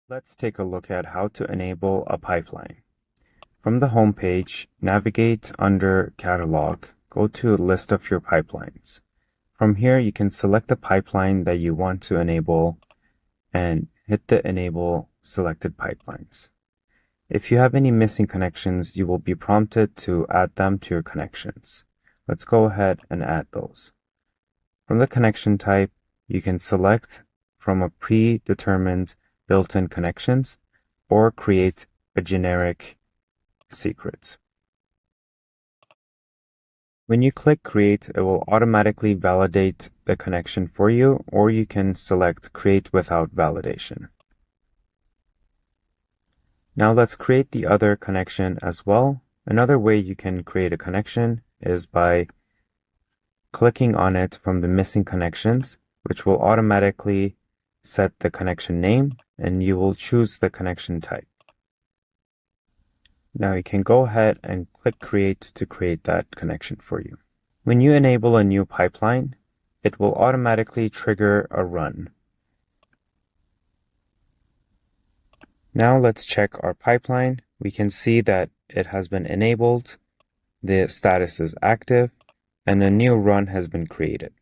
Let's take a look at how to enable a pipeline. From the home page, navigate under Catalog, go to List of your pipelines. From here, you can select the pipeline that you want to enable and hit the Enable Selected Pipelines. If you have any missing connections, you will be prompted to add them to your connections. Let's go ahead and add those. From the connection type, you can select from a predetermined built-in connections or create a generic secret. When you click Create, it will automatically validate the connection for you, or you can select Create without validation. Now let's create the other connection as well. Another way you can create a connection is by clicking on it from the missing connections, which will automatically set the connection name, and you will choose the connection type. Now you can go ahead and click Create to create that connection for you. When you enable a new pipeline, it will automatically trigger a run. Now let's check our pipeline. We can see that it has been enabled, the status is active, and a new run has been created.